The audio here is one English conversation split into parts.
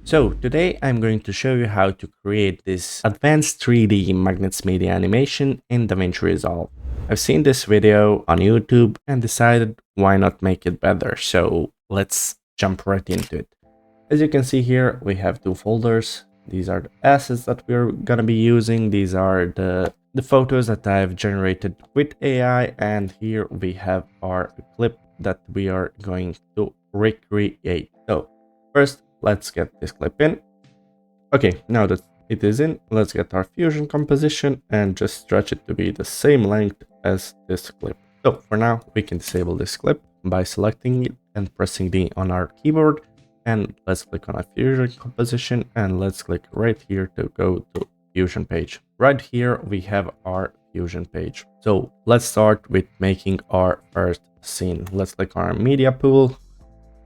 So today I'm going to show you how to create this advanced 3D Magnates Media animation in Davinci Resolve. I've seen this video on YouTube and decided why not make it better, so let's jump right into it. As you can see here, we have two folders. These are the assets that we're gonna be using. These are the photos that I've generated with AI, and here we have our clip that we are going to recreate. So first, let's get this clip in. Okay, now that it is in, let's get our fusion composition and just stretch it to be the same length as this clip. So for now, we can disable this clip by selecting it and pressing D on our keyboard. And let's click on our fusion composition and let's click right here to go to fusion page. Right here, we have our fusion page. So let's start with making our first scene. Let's click on our media pool.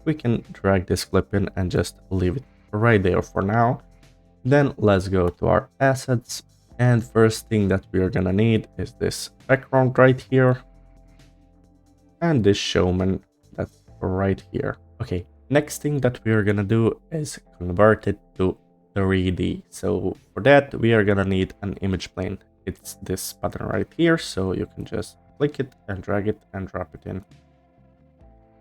We can drag this clip in and just leave it right there for now. Then let's go to our assets, and first thing that we are gonna need is this background right here and this showman that's right here. Okay, next thing that we are gonna do is convert it to 3D. So for that we are gonna need an image plane. It's this button right here, so you can just click it and drag it and drop it in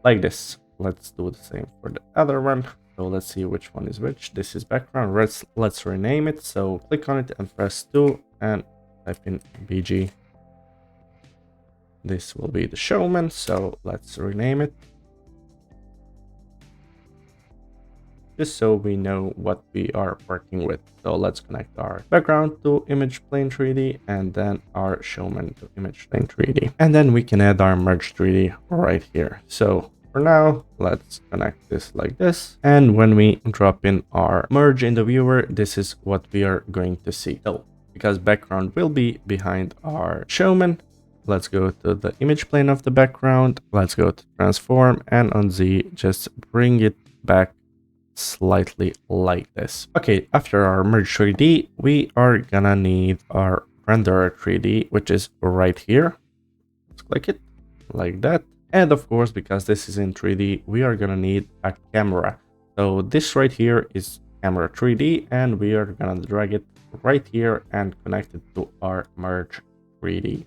like this. Let's do the same for the other one. So let's see which one is which. This is background. Let's rename it. So click on it and press 2 and type in BG. This will be the showman. So let's rename it, just so we know what we are working with. So let's connect our background to image plane 3D and then our showman to image plane 3D. And then we can add our merge 3D right here. So for now, let's connect this like this. And when we drop in our merge in the viewer, this is what we are going to see. So because background will be behind our showman, let's go to the image plane of the background. Let's go to transform and on Z, just bring it back slightly like this. Okay, after our merge 3D, we are gonna need our renderer 3D, which is right here. Let's click it like that. And of course, because this is in 3D, we are gonna need a camera. So this right here is camera 3D, and we are gonna drag it right here and connect it to our merge 3D.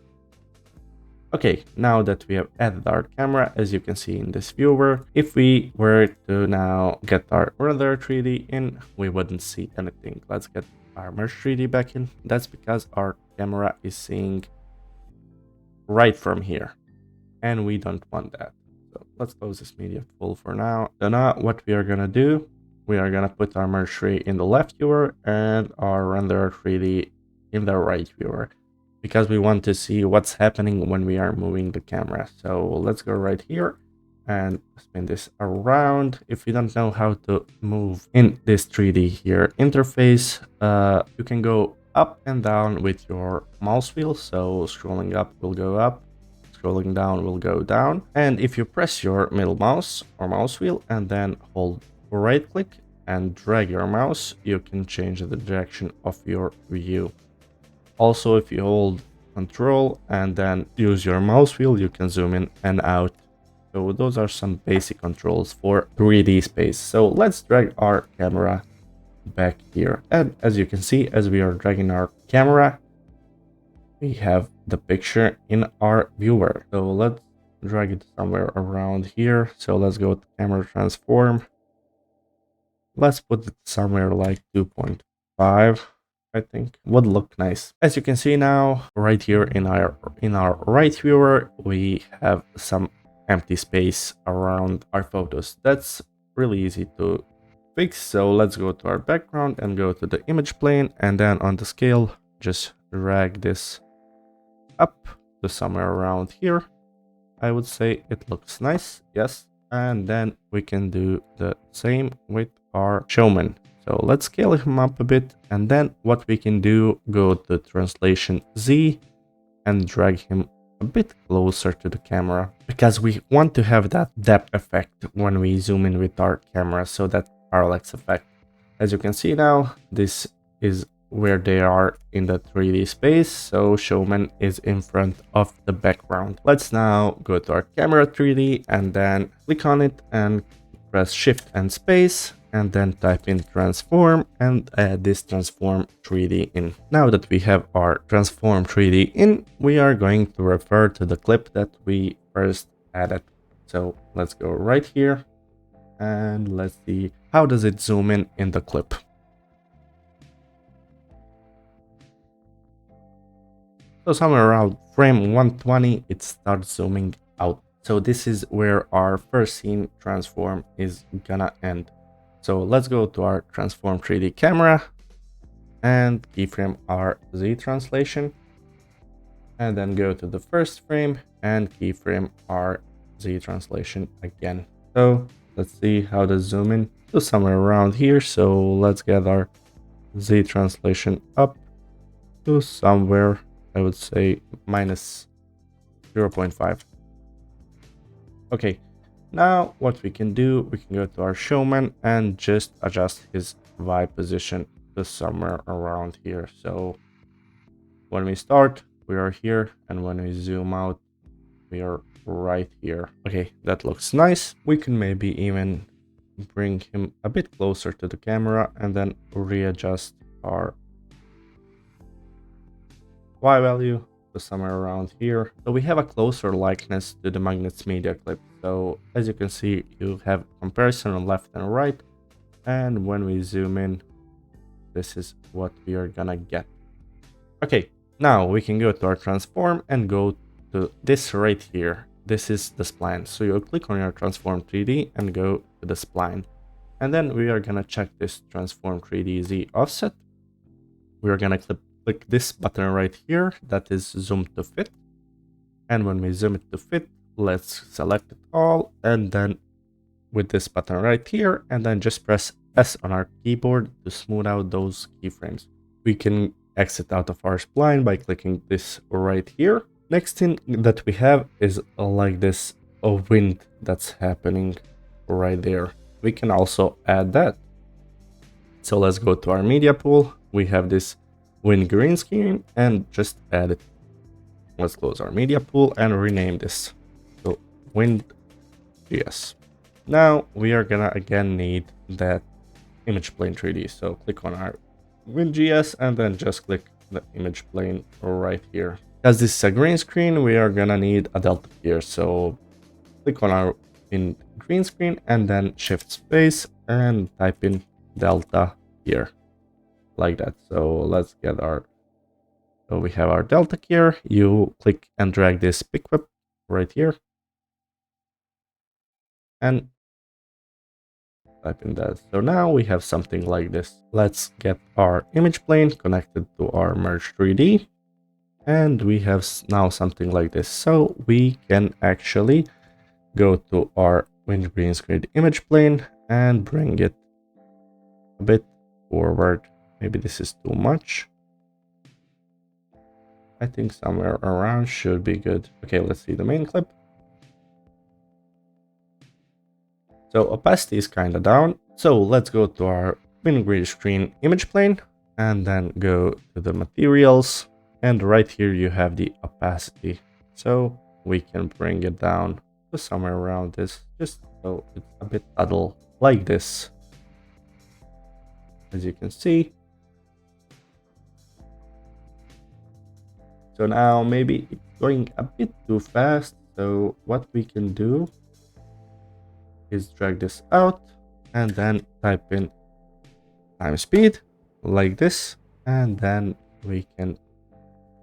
Okay, now that we have added our camera, as you can see in this viewer, if we were to now get our render 3D in, we wouldn't see anything. Let's get our merge 3D back in. That's because our camera is seeing right from here, and we don't want that. So let's close this media pool for now. So now what we are gonna do, we are gonna put our merge 3D in the left viewer and our render 3D in the right viewer, because we want to see what's happening when we are moving the camera. So let's go right here and spin this around. If you don't know how to move in this 3D here interface, you can go up and down with your mouse wheel. So scrolling up will go up, scrolling down will go down. And if you press your middle mouse or mouse wheel and then hold right click and drag your mouse, you can change the direction of your view. Also, if you hold Control and then use your mouse wheel, you can zoom in and out. So those are some basic controls for 3D space. So let's drag our camera back here. And as you can see, as we are dragging our camera, we have the picture in our viewer. So let's drag it somewhere around here. So let's go to camera transform. Let's put it somewhere like 2.5. I think would look nice. As you can see now, right here in our right viewer, we have some empty space around our photos. That's really easy to fix. So let's go to our background and go to the image plane, and then on the scale, just drag this up to somewhere around here. I would say it looks nice, yes. And then we can do the same with our showman. So let's scale him up a bit, and then what we can do, go to translation Z and drag him a bit closer to the camera, because we want to have that depth effect when we zoom in with our camera, so that parallax effect. As you can see now, this is where they are in the 3D space, so showman is in front of the background. Let's now go to our camera 3D and then click on it and press Shift and space. and then type in transform and add this transform 3D in. Now that we have our transform 3D in, we are going to refer to the clip that we first added. So let's go right here and let's see how does it zoom in the clip. So somewhere around frame 120, it starts zooming out. So this is where our first scene transform is gonna end. So let's go to our transform 3D camera and keyframe our Z translation, and then go to the first frame and keyframe our Z translation again. So let's see how to zoom in. So somewhere around here. So let's get our Z translation up to somewhere, I would say minus 0.5. Okay, now what we can do, we can go to our showman and just adjust his Y position to somewhere around here. So when we start, we are here, and when we zoom out, we are right here. Okay, that looks nice. We can maybe even bring him a bit closer to the camera and then readjust our Y value to somewhere around here. So we have a closer likeness to the Magnates Media clip. So as you can see, you have comparison on left and right. And when we zoom in, this is what we are gonna get. Okay, now we can go to our transform and go to this right here. This is the spline. So you'll click on your transform 3D and go to the spline. And then we are gonna check this transform 3D Z offset. We are gonna click this button right here, that is zoom to fit. And when we zoom it to fit, let's select it all, and then with this button right here, and then just press S on our keyboard to smooth out those keyframes. We can exit out of our spline by clicking this right here. Next thing that we have is like this wind that's happening right there. We can also add that. So let's go to our media pool. We have this wind green screen and just add it. Let's close our media pool and rename this. So wind.js. Now we are gonna again need that image plane 3D. So click on our wind.js and then just click the image plane right here. As this is a green screen, we are gonna need a delta here. So click on our in green screen and then shift space and type in delta here, like that. So let's get our, so we have our delta here. You click and drag this pick whip right here and type in that. So now we have something like this. Let's get our image plane connected to our merge 3D, and we have now something like this. So we can actually go to our wind green screen image plane and bring it a bit forward. Maybe this is too much. I think somewhere around should be good. Okay, let's see the main clip. So opacity is kind of down. So let's go to our wind green screen image plane and then go to the materials. And right here you have the opacity. So we can bring it down to somewhere around this, just so it's a bit subtle like this. As you can see. So now maybe it's going a bit too fast. So what we can do is drag this out and then type in time speed like this. And then we can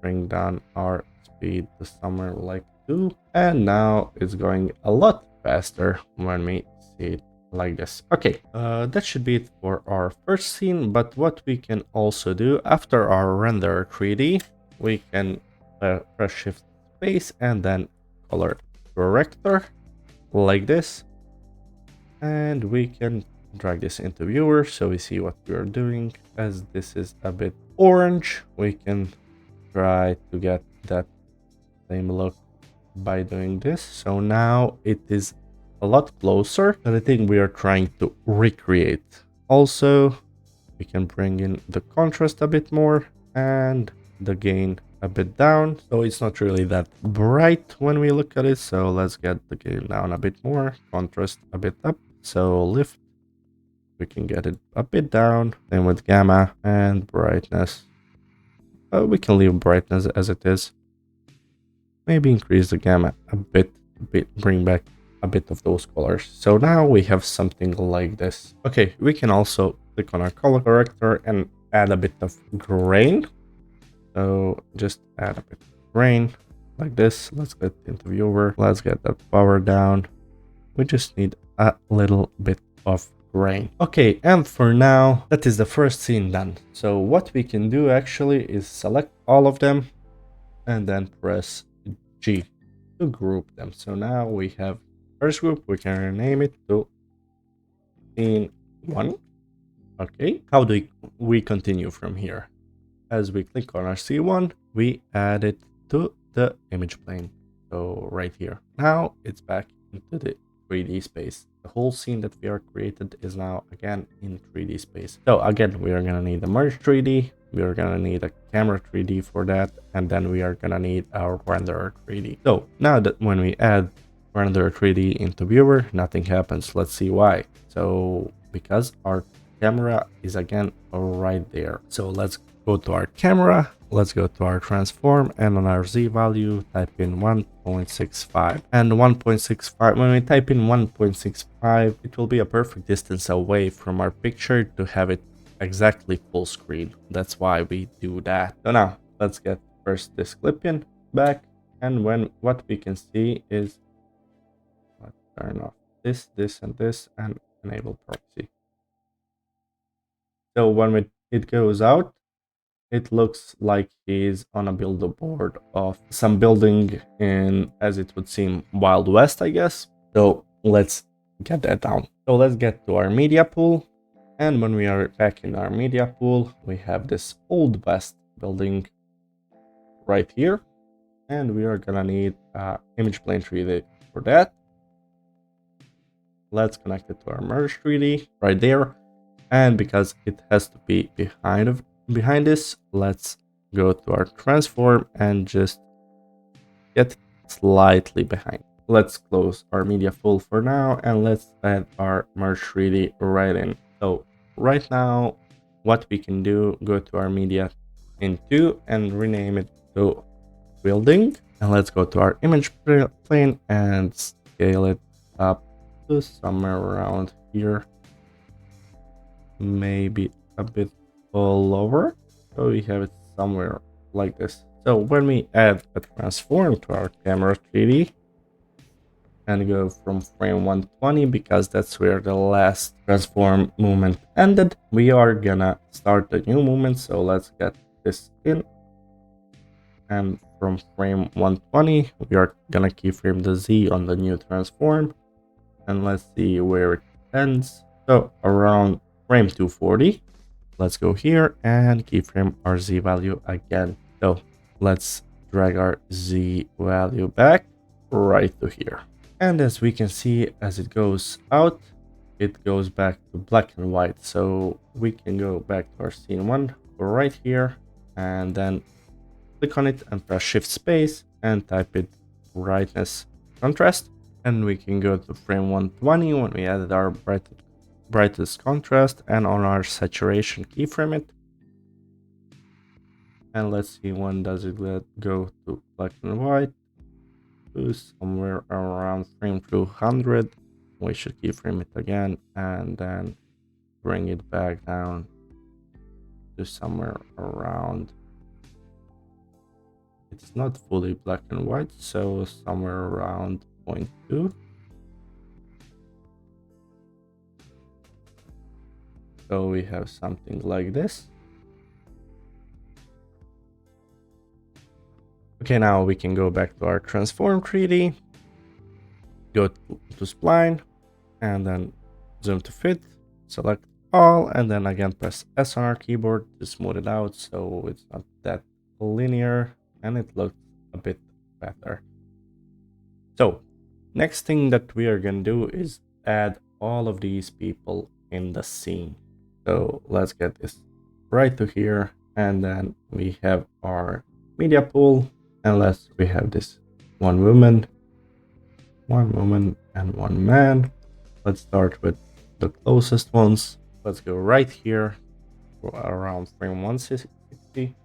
bring down our speed to somewhere like 2. And now it's going a lot faster when we see it like this. Okay, that should be it for our first scene. But what we can also do after our render 3D, we can press shift space and then color corrector like this, and we can drag this into viewer so we see what we are doing. As this is a bit orange, we can try to get that same look by doing this. So now it is a lot closer to the thing we are trying to recreate. Also, we can bring in the contrast a bit more and the gain a bit down, so it's not really that bright when we look at it. So let's get the gain down a bit more, contrast a bit up. So lift we can get it a bit down. Same with gamma and brightness. We can leave brightness as it is. Maybe increase the gamma a bit, bring back a bit of those colors. So now we have something like this. Okay, we can also click on our color corrector and add a bit of grain. So just add a bit of grain like this. Let's get into viewer. Let's get that power down. We just need a little bit of grain. Okay, and for now, that is the first scene done. So what we can do actually is select all of them and then press G to group them. So now we have first group, we can rename it to scene 1. Okay, how do we continue from here? As we click on our C1, we add it to the image plane. So right here. Now it's back into the 3D space. The whole scene that we are created is now again in 3D space. So again, we are gonna need a merge 3D. We are gonna need a camera 3D for that, and then we are gonna need our renderer 3D. So now that when we add renderer 3D into viewer, nothing happens. Let's see why. So because our camera is again right there. So let's go to our camera, let's go to our transform, and on our Z value type in 1.65. And 1.65, when we type in 1.65, it will be a perfect distance away from our picture to have it exactly full screen. That's why we do that. So now let's get first this clip in back, and what we can see is, let's turn off this, and this, and enable proxy. So when it goes out, it looks like he's on a billboard of some building in, as it would seem, Wild West, I guess. So let's get that down. So let's get to our media pool. And when we are back in our media pool, we have this Old West building right here. And we are gonna need image plane 3D for that. Let's connect it to our merge 3D right there. And because it has to be behind this, let's go to our transform and just get slightly behind. Let's close our media pool for now, and let's add our merge 3D right in. So right now, what we can do, go to our media into and rename it to building. And let's go to our image plane and scale it up to somewhere around here. Maybe a bit lower, so we have it somewhere like this. So when we add a transform to our camera 3D and go from frame 120, because that's where the last transform movement ended, we are gonna start the new movement. So let's get this in, and from frame 120 we are gonna keyframe the Z on the new transform, and let's see where it ends. So around frame 240, let's go here and keyframe our Z value again. So let's drag our Z value back right to here. And as we can see, as it goes out, it goes back to black and white. So we can go back to our scene 1, go right here, and then click on it and press shift space and type it brightness contrast. And we can go to frame 120 when we added our brightest contrast, and on our saturation keyframe it, and let's see when does it go to black and white, to somewhere around frame 200. We should keyframe it again and then bring it back down to somewhere around, it's not fully black and white, so somewhere around 0.2. So we have something like this. Okay, now we can go back to our transform 3D, go to spline, and then zoom to fit, select all, and then again press S on our keyboard to smooth it out so it's not that linear and it looks a bit better. So next thing that we are gonna do is add all of these people in the scene. So let's get this right to here, and then we have our media pool, unless we have this one woman, and one man. Let's start with the closest ones. let's go right here around frame 160,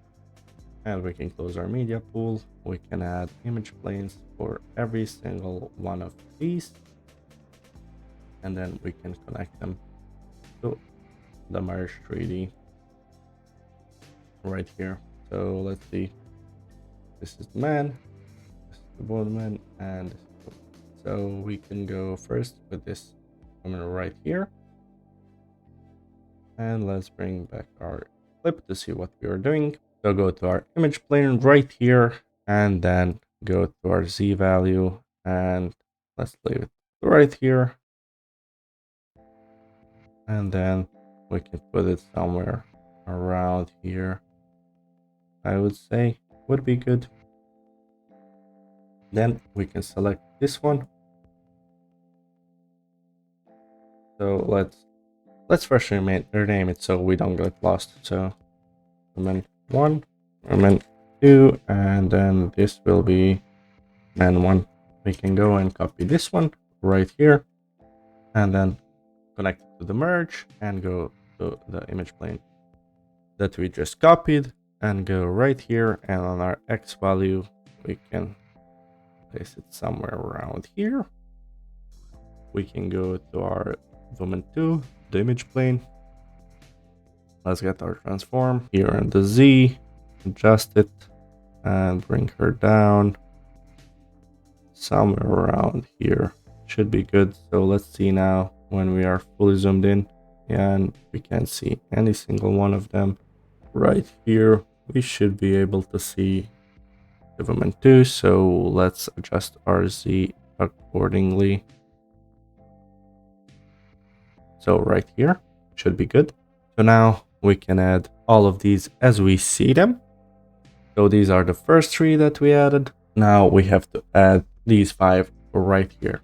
and we can close our media pool. We can add image planes for every single one of these, and then we can connect them to the merge 3D right here. So let's see, this is the man, this is the woman, and this is the woman. So we can go first with this woman right here, and let's bring back our clip to see what we are doing. So go to our image plane right here, and then go to our Z value, and let's leave it right here. And then we can put it somewhere around here, I would say would be good. Then we can select this one. So let's first rename it so we don't get lost. So woman 1, woman 2, and then this will be man 1. We can go and copy this one right here, and then connect it to the merge and go to the image plane that we just copied, and go right here, and on our X value we can place it somewhere around here. We can go to our woman 2, the image plane. Let's get our transform here in the Z, adjust it, and bring her down somewhere around here. Should be good. So let's see now when we are fully zoomed in, and we can't see any single one of them. Right here we should be able to see the woman 2, so let's adjust our Z accordingly. So right here should be good. So now we can add all of these as we see them. So these are the first 3 that we added. Now we have to add these 5 right here.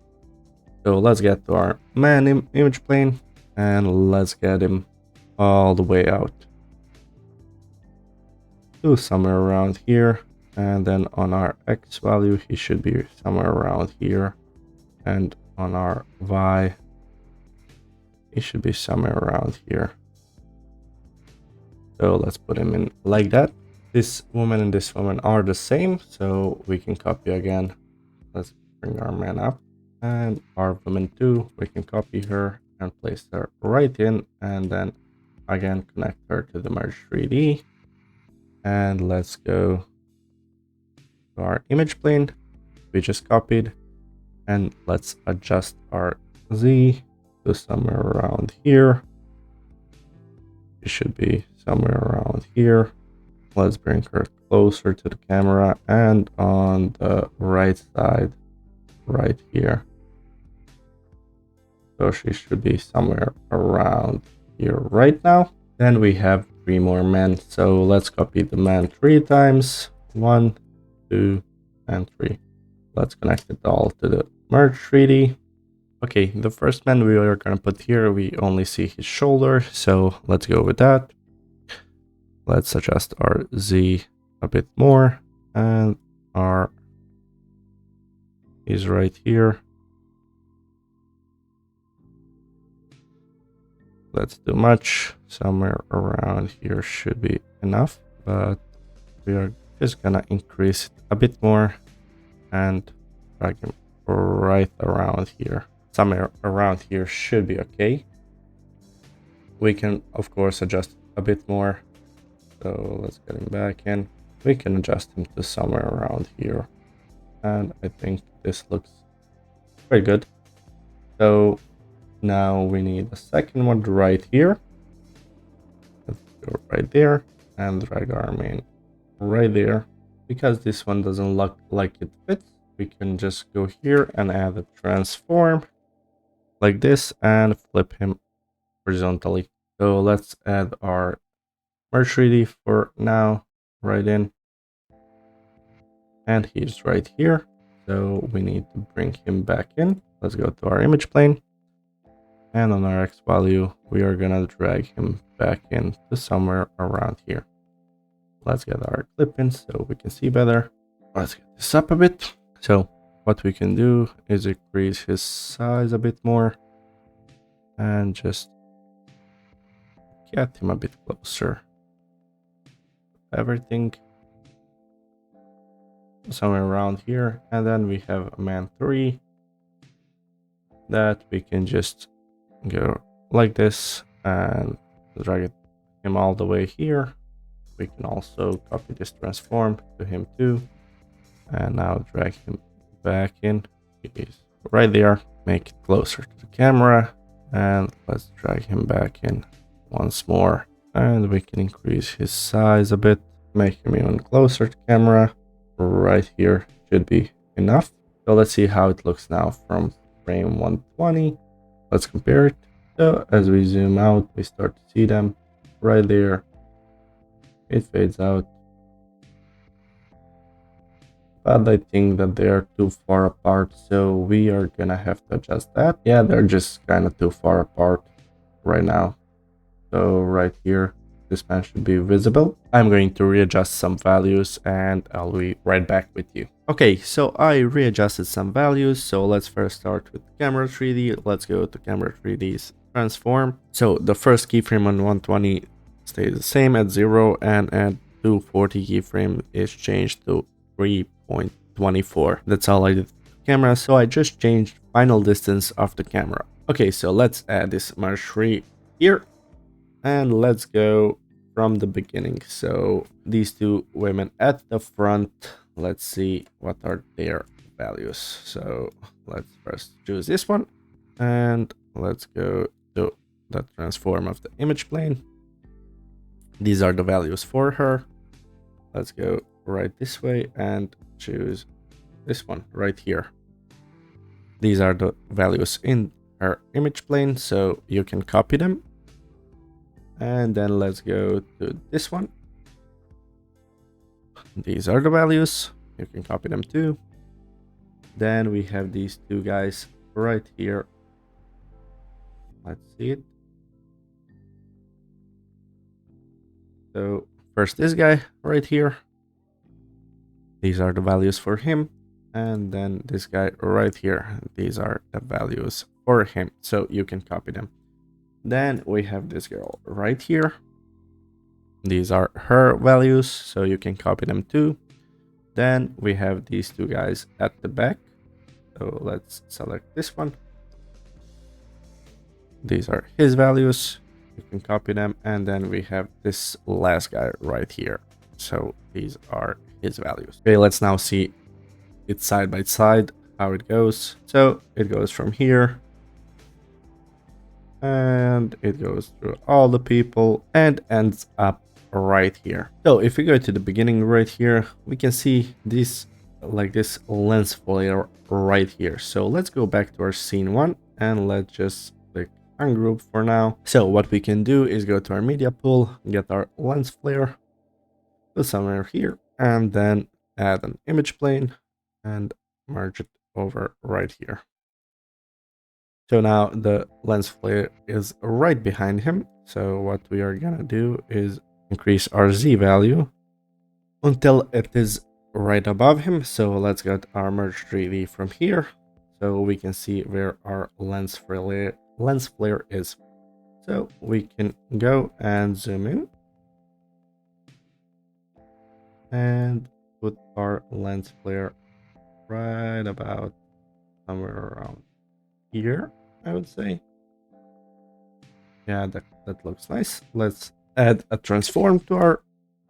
So let's get to our man image plane, and let's get him all the way out to somewhere around here. And then on our X value, he should be somewhere around here. And on our Y, he should be somewhere around here. So let's put him in like that. This woman and this woman are the same, so we can copy again. Let's bring our man up, and our woman 2, we can copy her and place her right in, and then again connect her to the merge 3D. And let's go to our image plane we just copied, and let's adjust our Z to somewhere around here. It should be somewhere around here. Let's bring her closer to the camera, and on the right side right here. So she should be somewhere around here right now. Then we have 3 more men, so let's copy the man 3 times. 1, 2, and 3. Let's connect it all to the merge 3D. Okay, the first man we are going to put here, we only see his shoulder, so let's go with that. Let's adjust our Z a bit more, and our is right here. Let's do much. Somewhere around here should be enough, but we are just gonna increase it a bit more and drag him right around here. Somewhere around here should be okay. We can of course adjust a bit more. So let's get him back in. We can adjust him to somewhere around here. And I think this looks very good. So now we need a second one right here. Let's go right there and drag our main right there. Because this one doesn't look like it fits, we can just go here and add a transform like this and flip him horizontally. So let's add our merge 3D for now right in. And he's right here. So we need to bring him back in. Let's go to our image plane. And on our X value, we are gonna drag him back in to somewhere around here. Let's get our clip in so we can see better. Let's get this up a bit. So what we can do is increase his size a bit more and just get him a bit closer. Everything somewhere around here, and then we have man 3 that we can just go like this and drag him all the way here. We can also copy this transform to him too, and now drag him back in. He's right there. Make it closer to the camera, and let's drag him back in once more, and we can increase his size a bit, make him even closer to camera. Right here should be enough. So let's see how it looks now from frame 120. Let's compare it. So as we zoom out, we start to see them right there. It fades out, but I think that they are too far apart, so we are gonna have to adjust that. Yeah, they're just kind of too far apart right now. So right here, this man should be visible. I'm going to readjust some values and I'll be right back with you. Okay, so I readjusted some values. So let's first start with camera 3D. Let's go to camera 3D's transform. So the first keyframe on 120 stays the same at 0, and at 240 keyframe is changed to 3.24. That's all I did with the camera. So I just changed final distance of the camera. Okay, so let's add this merge 3 here. And let's go from the beginning. So these two women at the front, let's see what are their values. So let's first choose this one, and let's go to the transform of the image plane. These are the values for her. Let's go right this way and choose this one right here. These are the values in her image plane, so you can copy them. And then let's go to this one. These are the values. You can copy them too. Then we have these two guys right here. Let's see it. So first this guy right here. These are the values for him. And then this guy right here. These are the values for him. So you can copy them. Then we have this girl right here. These are her values, so you can copy them too. Then we have these two guys at the back. So let's select this one. These are his values. You can copy them. And then we have this last guy right here. So these are his values. Okay, let's now see it side by side, how it goes. So it goes from here, and it goes through all the people and ends up right here. So if we go to the beginning right here, we can see this like this lens flare right here. So let's go back to our scene 1 and let's just click ungroup for now. So what we can do is go to our media pool, get our lens flare, put somewhere here, and then add an image plane and merge it over right here. So now the lens flare is right behind him. So what we are gonna do is increase our Z value until it is right above him. So let's get our merge 3D from here, so we can see where our lens flare is. So we can go and zoom in and put our lens flare right about somewhere around here, I would say. Yeah, that looks nice. Let's add a transform to our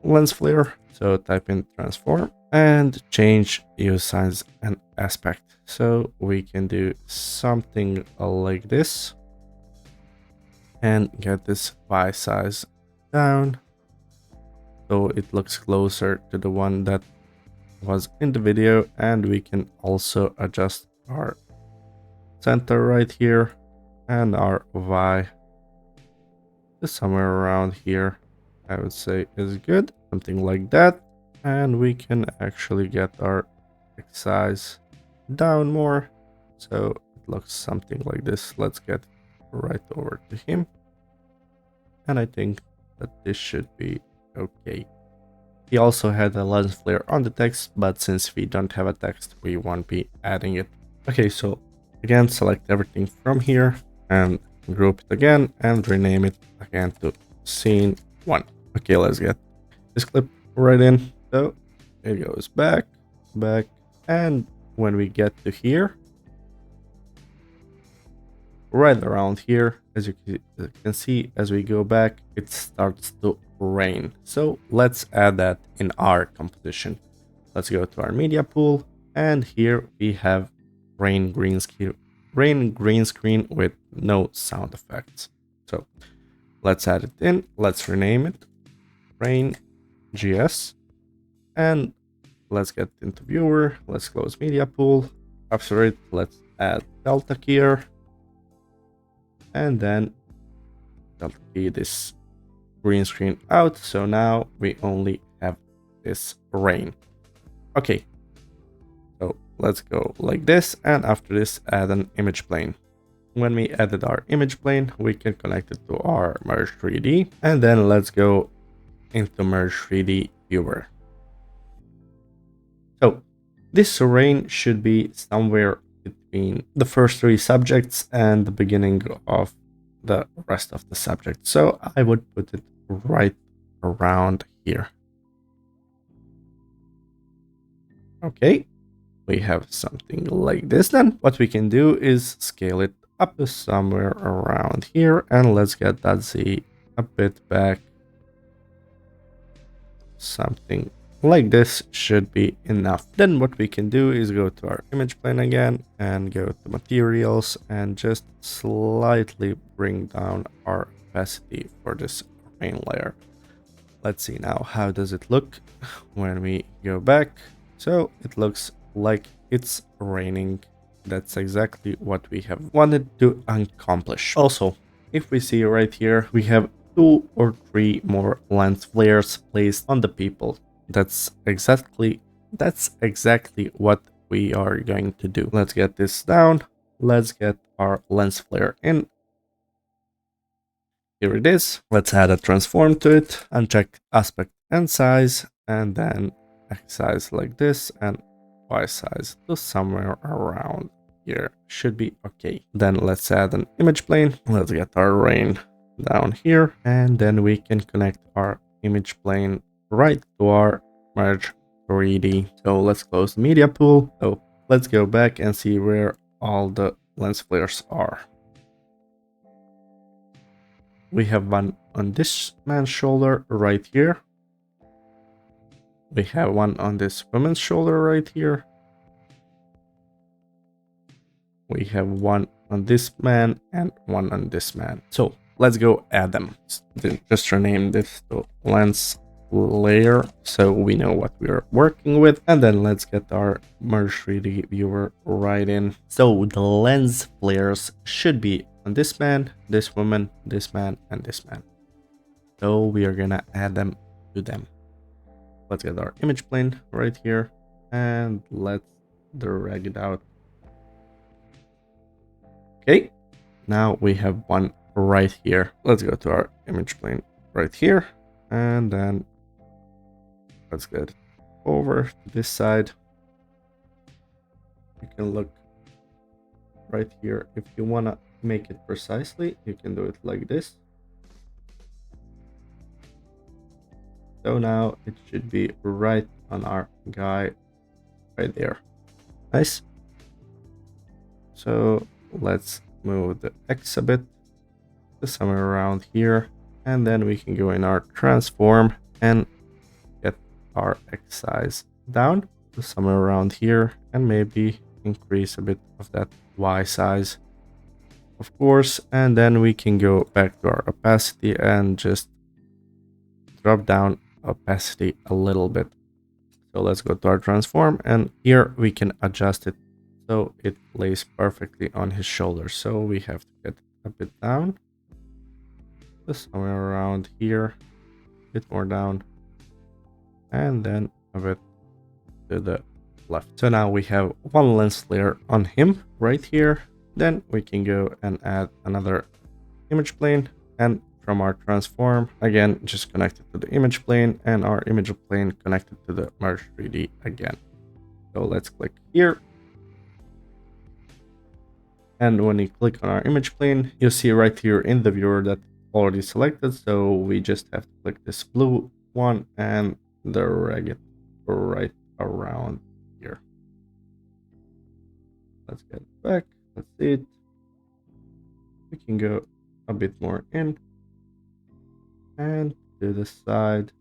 lens flare. So type in transform and change hue size and aspect. So we can do something like this and get this Y size down so it looks closer to the one that was in the video. And we can also adjust our center right here and our Y to somewhere around here, I would say is good, something like that. And we can actually get our X size down more so it looks something like this. Let's get right over to him, and I think that this should be okay. He also had a lens flare on the text, but since we don't have a text, we won't be adding it. Okay, so again, select everything from here and group it again and rename it again to scene 1. Okay, let's get this clip right in. So it goes back, and when we get to here, right around here, as you can see, as we go back, it starts to rain. So let's add that in our composition. Let's go to our media pool, and here we have rain green screen with no sound effects. So let's add it in. Let's rename it rain GS, and let's get into viewer. Let's close media pool. After it, let's add delta keyer, and then delta key this green screen out. So now we only have this rain. Okay, so let's go like this, and after this, add an image plane. When we added our image plane, we can connect it to our Merge 3D, and then let's go into Merge 3D viewer. So this rain should be somewhere between the first 3 subjects and the beginning of the rest of the subject. So I would put it right around here. Okay, we have something like this. Then what we can do is scale it up to somewhere around here, and let's get that Z a bit back. Something like this should be enough. Then what we can do is go to our image plane again and go to materials and just slightly bring down our opacity for this rain layer. Let's see now, how does it look when we go back? So it looks like it's raining. That's exactly what we have wanted to accomplish. Also, if we see right here, we have 2 or 3 more lens flares placed on the people. That's exactly what we are going to do. Let's get this down. Let's get our lens flare in. Here it is. Let's add a transform to it, uncheck aspect and size, and then X size like this, and Y size to somewhere around here. Should be okay. Then let's add an image plane. Let's get our rain down here, and then we can connect our image plane right to our Merge 3D. So let's close the media pool. So let's go back and see where all the lens flares are. We have one on this man's shoulder right here. We have one on this woman's shoulder right here. We have one on this man and one on this man. So let's go add them. Just rename this to lens layer so we know what we are working with. And then let's get our Merge 3D viewer right in. So the lens flares should be on this man, this woman, this man, and this man. So we are gonna add them to them. Let's get our image plane right here and let's drag it out. Okay, now we have one right here. Let's go to our image plane right here, and then let's get over to this side. You can look right here. If you want to make it precisely, you can do it like this. So now it should be right on our guy right there. Nice. So let's move the X a bit to somewhere around here, and then we can go in our transform and get our X size down to somewhere around here, and maybe increase a bit of that Y size, of course. And then we can go back to our opacity and just drop down opacity a little bit. So let's go to our transform, and here we can adjust it so it lays perfectly on his shoulder. So we have to get a bit down, just somewhere around here, a bit more down, and then a bit to the left. So now we have one lens layer on him right here. Then we can go and add another image plane, and from our transform, again, just connect it to the image plane, and our image plane connected to the Merge 3D again. So let's click here. And when you click on our image plane, you'll see right here in the viewer that already selected, so we just have to click this blue one and drag it right around here. Let's get back. Let's see it. We can go a bit more in and to the side.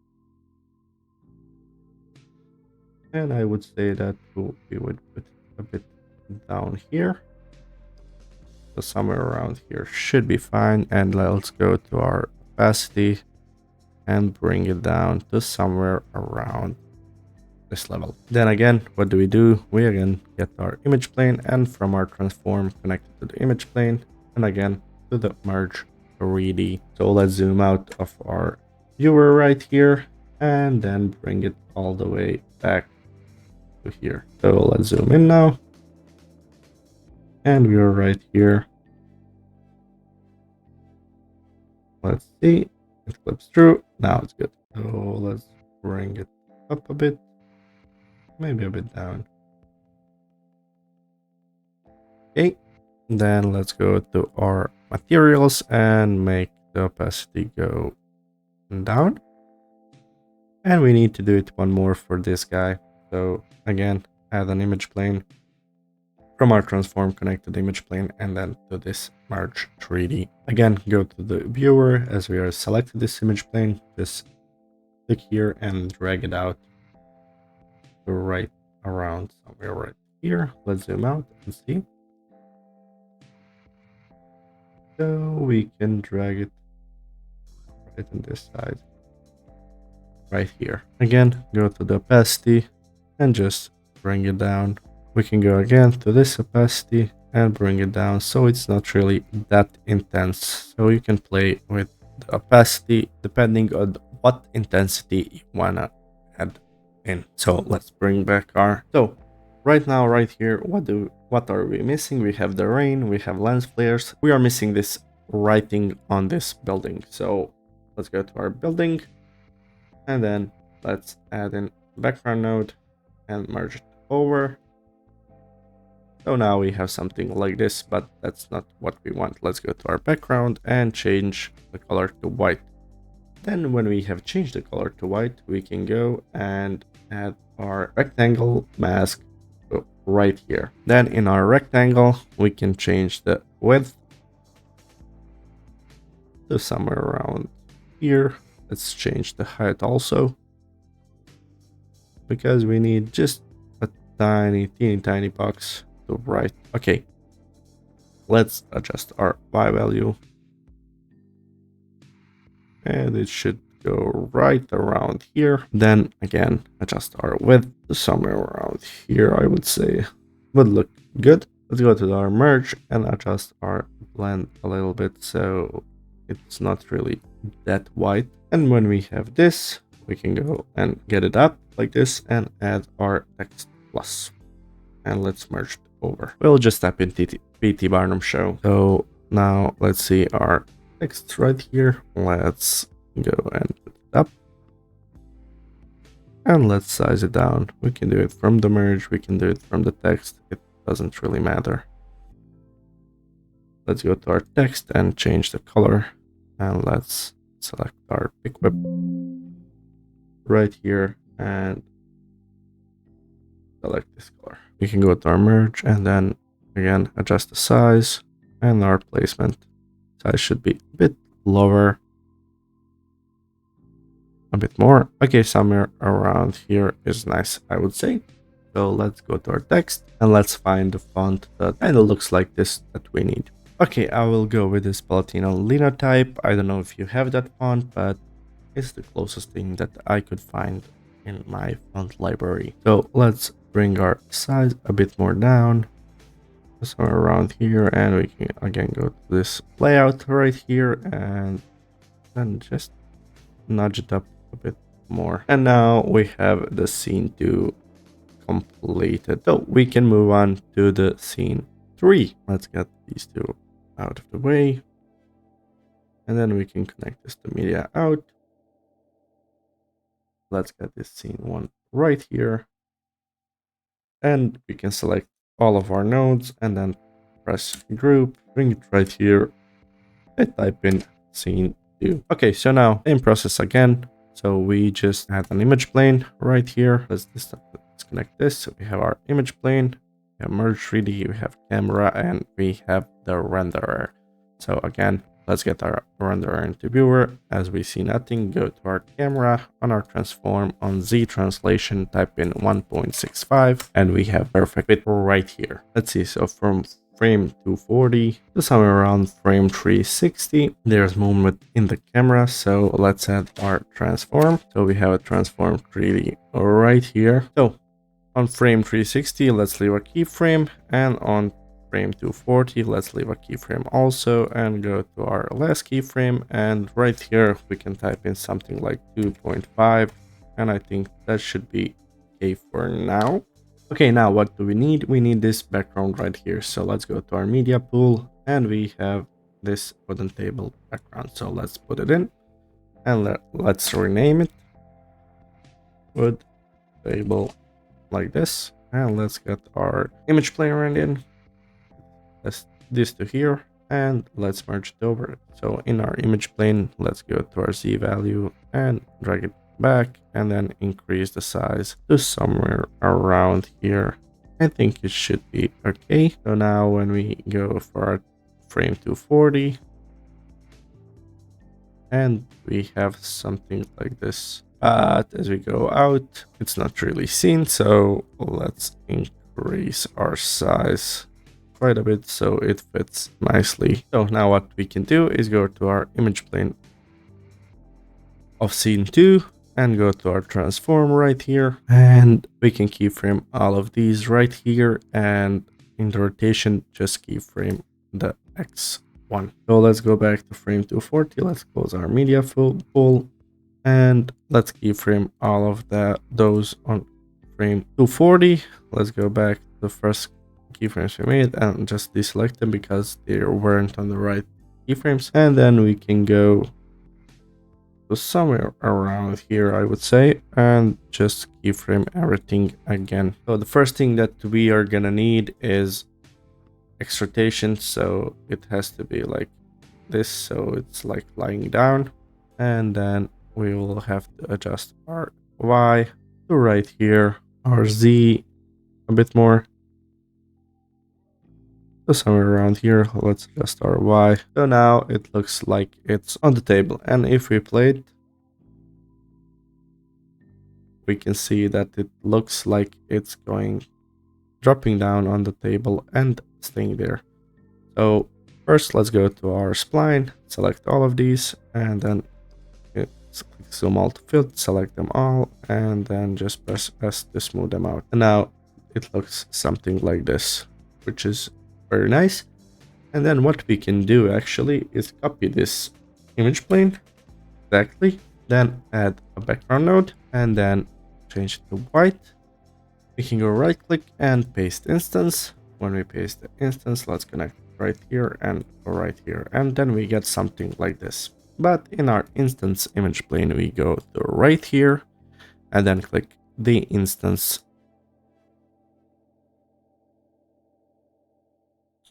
And I would say that we would put a bit down here. So somewhere around here should be fine. And let's go to our opacity and bring it down to somewhere around this level. Then again, what do? We again get our image plane, and from our transform connected to the image plane, and again to the merge 3D. So let's zoom out of our viewer right here and then bring it all the way back to here. So let's zoom in now. And we are right here. Let's see. It flips through. Now it's good. So let's bring it up a bit. Maybe a bit down. Okay. Then let's go to our materials and make the opacity go down. And we need to do it one more for this guy. So again, add an image plane. From our transform, connect to the image plane and then to this merge 3D. Again, go to the viewer as we are selected this image plane. Just click here and drag it out to right around somewhere right here. Let's zoom out and see. So we can drag it right on this side. Right here. Again, go to the opacity and just bring it down. We can go again to this opacity and bring it down so it's not really that intense. So you can play with the opacity depending on what intensity you wanna add in. So let's bring back our... So right now, right here, what are we missing? We have the rain, we have lens flares. We are missing this writing on this building. So let's go to our building and then let's add in background node and merge it over. So now we have something like this, but that's not what we want. Let's go to our background and change the color to white. Then when we have changed the color to white, we can go and add our rectangle mask right here. Then in our rectangle, we can change the width to somewhere around here. Let's change the height also, because we need just a teeny box to write. Okay, let's adjust our Y value. And it should go right around here. Then again, adjust our width to somewhere around here, I would say. Would look good. Let's go to our merge and adjust our blend a little bit so it's not really that white. And when we have this, we can go and get it up like this and add our text plus. And let's merge it over. We'll just tap in PT Barnum Show. So now let's see our text right here. Let's go and put it up. And let's size it down. We can do it from the merge. We can do it from the text. It doesn't really matter. Let's go to our text and change the color. And let's select our pick whip right here and select this color. We can go to our merge and then again adjust the size, and our placement size should be a bit lower, a bit more. Okay, somewhere around here is nice, I would say. So let's go to our text and let's find the font that kind of looks like this that we need. Okay, I will go with this Palatino linotype. I don't know if you have that font, but it's the closest thing that I could find in my font library. So let's bring our size a bit more down, somewhere around here, and we can again go to this layout right here and then just nudge it up a bit more. And now we have the scene 2 completed. So we can move on to the scene 3. Let's get these two out of the way. And then we can connect this to media out. Let's get this scene 1 right here. And we can select all of our nodes and then press group, bring it right here. I type in scene 2. Okay, so now same process again. So we just add an image plane right here. Let's disconnect this. So we have our image plane, we have merge 3D, we have camera, and we have the renderer. So again, let's get our renderer into viewer. As we see nothing, go to our camera, on our transform, on Z translation, type in 1.65, and we have perfect fit right here. Let's see, so from frame 240 to somewhere around frame 360, there's movement in the camera. So let's add our transform. So we have a transform 3D right here. So on frame 360, let's leave a keyframe, and on frame 240, let's leave a keyframe also, and go to our last keyframe, and right here we can type in something like 2.5, and I think that should be okay for now. Okay, now what do we need? We need this background right here. So let's go to our media pool, and we have this wooden table background. So let's put it in, and let's rename it wood table like this. And let's get our image player in. Let's this to here, and let's merge it over. So in our image plane, let's go to our Z value and drag it back, and then increase the size to somewhere around here. I think it should be okay. So now when we go for our frame 240, and we have something like this, but as we go out, it's not really seen. So let's increase our size quite a bit so it fits nicely. So now what we can do is go to our image plane of scene 2 and go to our transform right here, and we can keyframe all of these right here, and in the rotation just keyframe the X1. So let's go back to frame 240. Let's close our media pool, and let's keyframe all of those on frame 240. Let's go back to the first keyframes we made and just deselect them because they weren't on the right keyframes, and then we can go to somewhere around here, I would say, and just keyframe everything again. So the first thing that we are gonna need is X rotation, so it has to be like this, so it's like lying down, and then we will have to adjust our Y to right here, our Z a bit more, so somewhere around here. Let's adjust our Y. So now it looks like it's on the table, and if we play it, we can see that it looks like it's dropping down on the table and staying there. So first, let's go to our spline, select all of these, and then zoom alt to fill, select them all, and then just press S to smooth them out. And now it looks something like this, which is very nice. And then what we can do actually is copy this image plane exactly, then add a background node, and then change it to white. We can go right click and paste instance. When we paste the instance, let's connect right here and right here, and then we get something like this. But in our instance image plane, we go to right here and then click the instance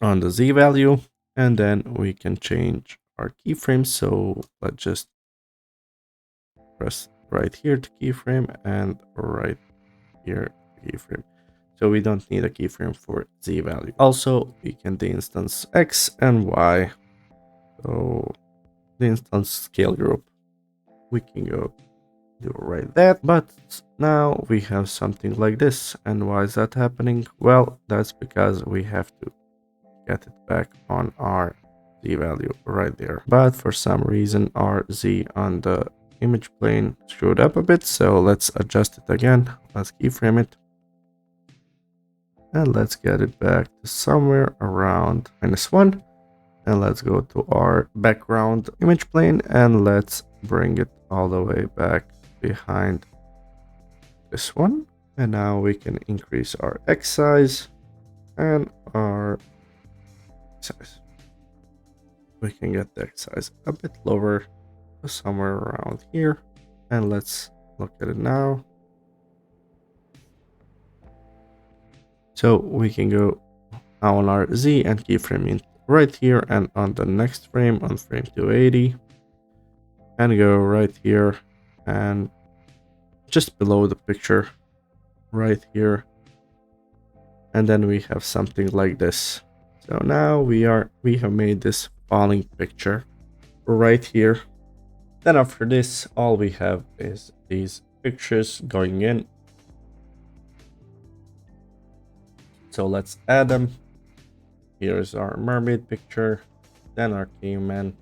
on the Z value, and then we can change our keyframes. So let's just press right here to keyframe and right here to keyframe. So we don't need a keyframe for Z value. Also, we can de-instance X and Y. So the instance scale group, we can go do right that. But now we have something like this. And why is that happening? Well, that's because we have to get it back on our Z value right there. But for some reason, our Z on the image plane screwed up a bit. So let's adjust it again. Let's keyframe it. And let's get it back to somewhere around -1. And let's go to our background image plane and let's bring it all the way back behind this one. And now we can increase our X size and our size. We can get the X size a bit lower, somewhere around here. And let's look at it now. So we can go now on our Z and keyframe it right here, and on the next frame, on frame 280, and go right here and just below the picture right here, and then we have something like this. So now we have made this falling picture right here. Then after this, all we have is these pictures going in. So let's add them. Here's our mermaid picture, then our caveman,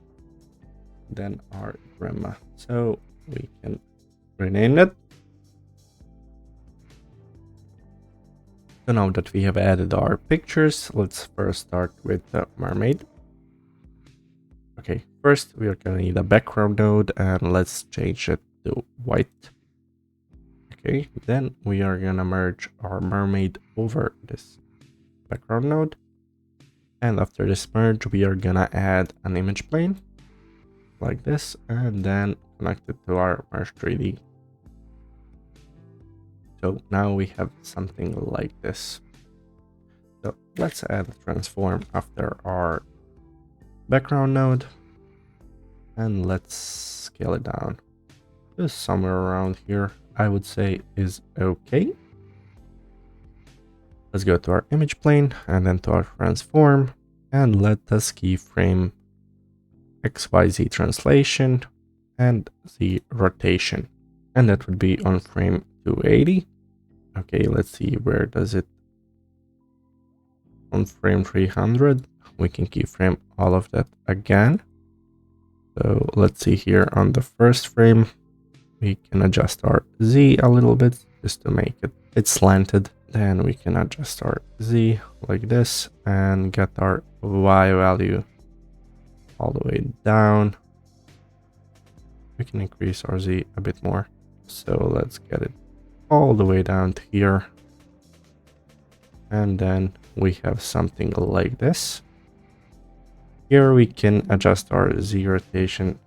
then our grandma. So we can rename it. So now that we have added our pictures, let's first start with the mermaid. Okay, first we are gonna need a background node, and let's change it to white. Okay, then we are gonna merge our mermaid over this background node. And after this merge, we are gonna add an image plane like this, and then connect it to our Merge 3D. So now we have something like this. So let's add a transform after our background node, and let's scale it down. Just somewhere around here, I would say is okay. Let's go to our image plane and then to our transform, and let us keyframe XYZ translation and the rotation, and that would be on frame 280. Okay, let's see, where does it? On frame 300, we can keyframe all of that again. So let's see here on the first frame, we can adjust our Z a little bit just to make it slanted. Then we can adjust our Z like this and get our Y value all the way down. We can increase our Z a bit more. So let's get it all the way down to here. And then we have something like this. Here we can adjust our Z rotation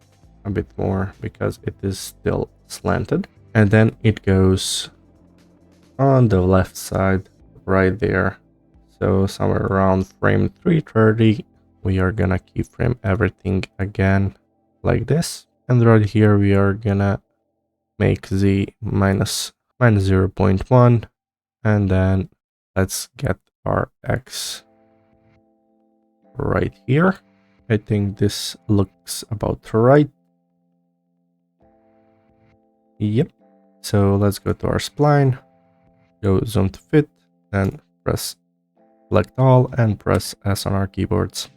a bit more because it is still slanted. And then it goes on the left side right there. So somewhere around frame 330, we are gonna keyframe everything again like this. And right here, we are gonna make Z minus 0.1, and then let's get our X right here. I think this looks about right. Yep. So let's go to our spline, go zoom to fit, and press select all and press S on our keyboards.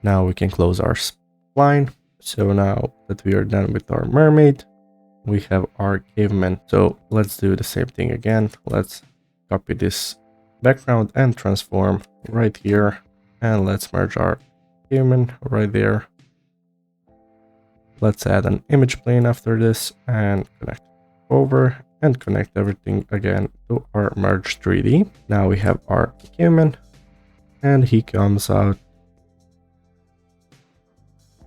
Now we can close our spline. So now that we are done with our mermaid, we have our caveman. So let's do the same thing again. Let's copy this background and transform right here, and let's merge our caveman right there. Let's add an image plane after this and connect over and connect everything again to our Merge 3D. Now we have our caveman, and he comes out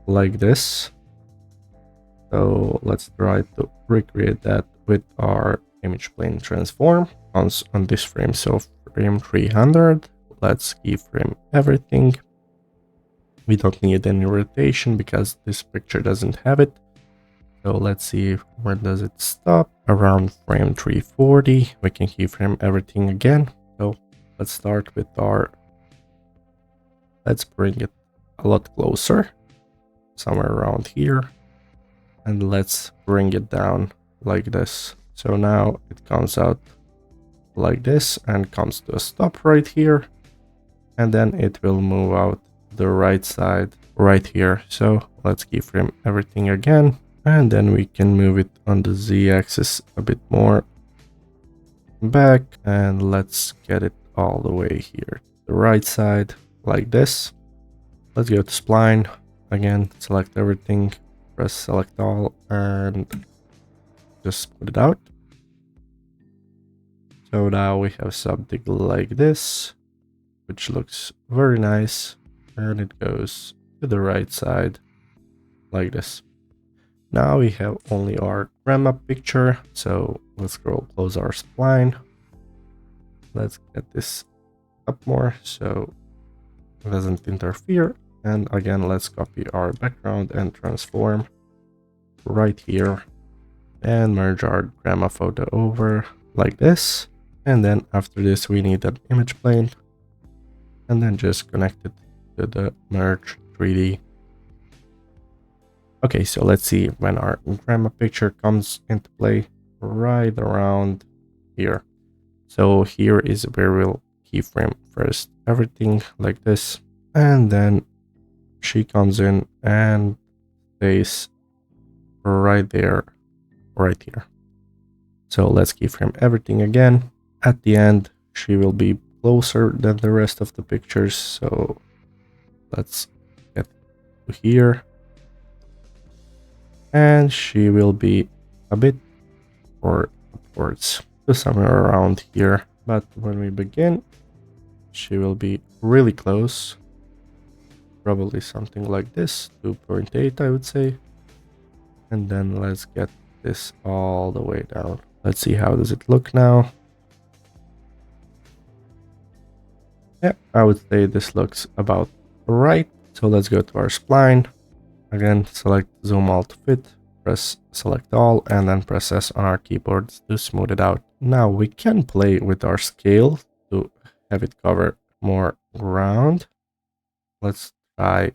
like this. So let's try to recreate that with our image plane transform on this frame. So frame 300, let's keyframe everything. We don't need any rotation because this picture doesn't have it. So let's see, where does it stop? Around frame 340, we can keyframe everything again. So let's start with let's bring it a lot closer, somewhere around here. And let's bring it down like this. So now it comes out like this and comes to a stop right here. And then it will move out the right side right here. So let's keyframe everything again. And then we can move it on the Z axis a bit more back. And let's get it all the way here, the right side like this. Let's go to spline again, select everything, press select all, and just put it out. So now we have something like this, which looks very nice, and it goes to the right side like this. Now we have only our grandma picture, so let's close our spline. Let's get this up more so it doesn't interfere. And again, let's copy our background and transform right here and merge our grandma photo over like this. And then after this, we need an image plane and then just connect it to the merge 3D. Okay, so let's see when our grandma picture comes into play right around here. So here is where we'll keyframe first everything like this, and then she comes in and stays right there, right here. So let's keyframe everything again. At the end, she will be closer than the rest of the pictures. So let's get to here. And she will be a bit or upwards to somewhere around here. But when we begin, she will be really close. Probably something like this, 2.8 I would say. And then let's get this all the way down. Let's see how does it look now. Yeah, I would say this looks about right. So let's go to our spline. Again, select zoom alt fit, press select all, and then press S on our keyboards to smooth it out. Now we can play with our scale to have it cover more ground. Let's try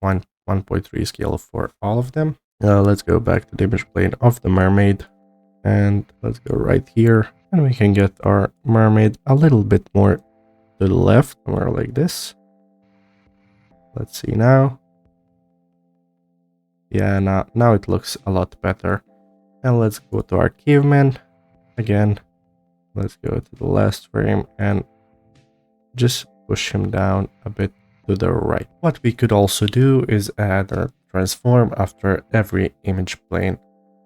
1.3 scale for all of them. Let's go back to the image plane of the mermaid, and let's go right here, and we can get our mermaid a little bit more to the left, somewhere like this. Let's see now. Yeah, now it looks a lot better. And let's go to our caveman again. Let's go to the last frame and just push him down a bit to the right. What we could also do is add a transform after every image plane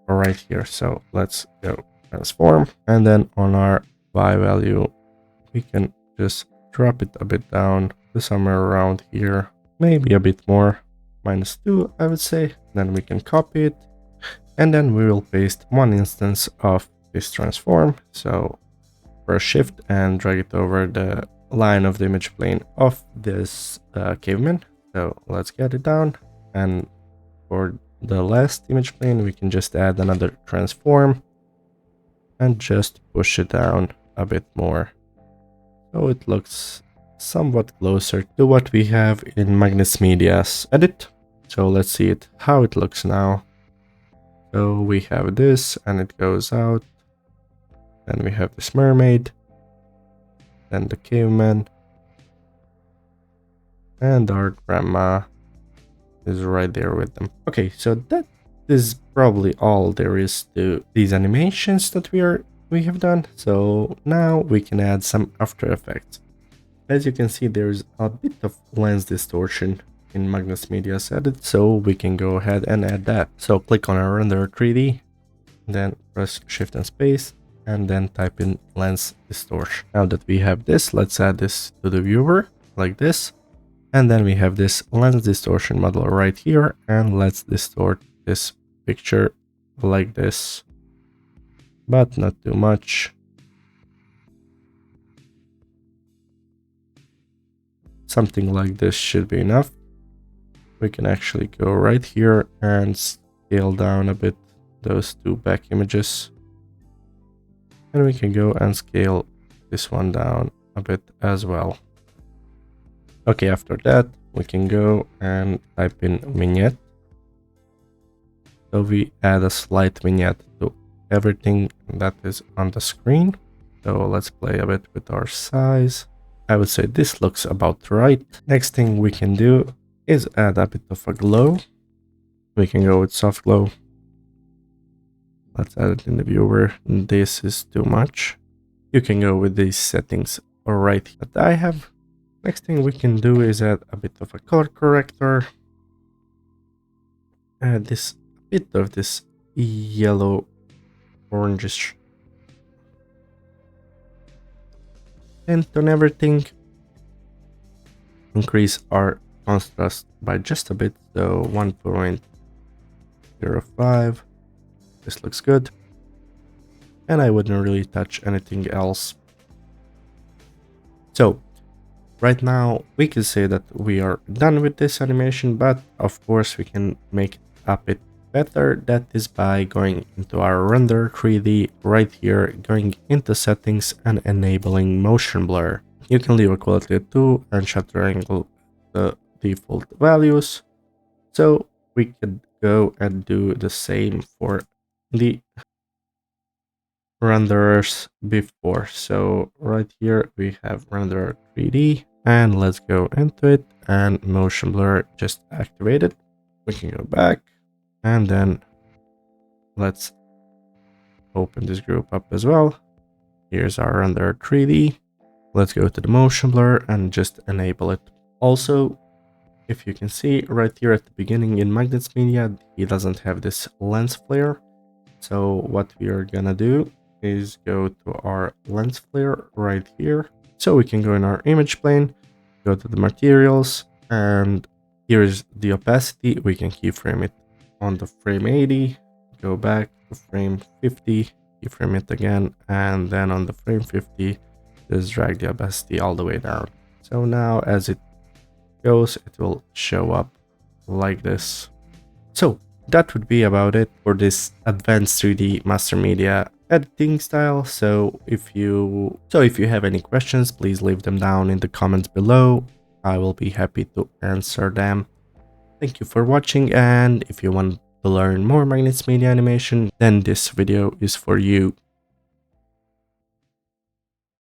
right here. So let's go transform, and then on our y value we can just drop it a bit down to somewhere around here, maybe a bit more, -2 I would say. Then we can copy it, and then we will paste one instance of this transform. So press shift and drag it over the line of the image plane of this caveman. So let's get it down, and for the last image plane we can just add another transform and just push it down a bit more, so it looks somewhat closer to what we have in Magnates Media's edit. So let's see it how it looks now. So we have this and it goes out, then we have this mermaid, then the caveman, and our grandma is right there with them. Okay, so that is probably all there is to these animations that we have done. So now we can add some After Effects. As you can see, there's a bit of lens distortion in Magnates Media's edit, so we can go ahead and add that. So click on our render 3D, then press shift and space, and then type in lens distortion. Now that we have this, let's add this to the viewer like this. And then we have this lens distortion model right here, and let's distort this picture like this, but not too much. Something like this should be enough. We can actually go right here and scale down a bit those two back images. And we can go and scale this one down a bit as well. Okay, after that, we can go and type in vignette. So we add a slight vignette to everything that is on the screen. So let's play a bit with our size. I would say this looks about right. Next thing we can do is add a bit of a glow. We can go with soft glow. Let's add it in the viewer. This is too much. You can go with these settings right that I have. Next thing we can do is add a bit of a color corrector. Add this bit of this yellow orangish tint on everything. Increase our contrast by just a bit, so 1.05. This looks good. And I wouldn't really touch anything else. So right now we can say that we are done with this animation, but of course we can make it a bit better. That is by going into our render 3D right here, going into settings and enabling motion blur. You can leave a quality of 2 and shutter angle the default values. So we could go and do the same for the renderers before. So right here we have render 3D, and let's go into it, and motion blur just activated. We can go back, and then let's open this group up as well. Here's our render 3D. Let's go to the motion blur and just enable it. Also, if you can see right here at the beginning in Magnates Media, he doesn't have this lens flare. So what we are gonna do is go to our lens flare right here. So we can go in our image plane, go to the materials, and here is the opacity. We can keyframe it on the frame 80, go back to frame 50, keyframe it again, and then on the frame 50, just drag the opacity all the way down. So now as it goes, it will show up like this. So that would be about it for this advanced 3D master media editing style. So if you have any questions, please leave them down in the comments below. I will be happy to answer them. Thank you for watching, and if you want to learn more Magnates Media animation, then this video is for you.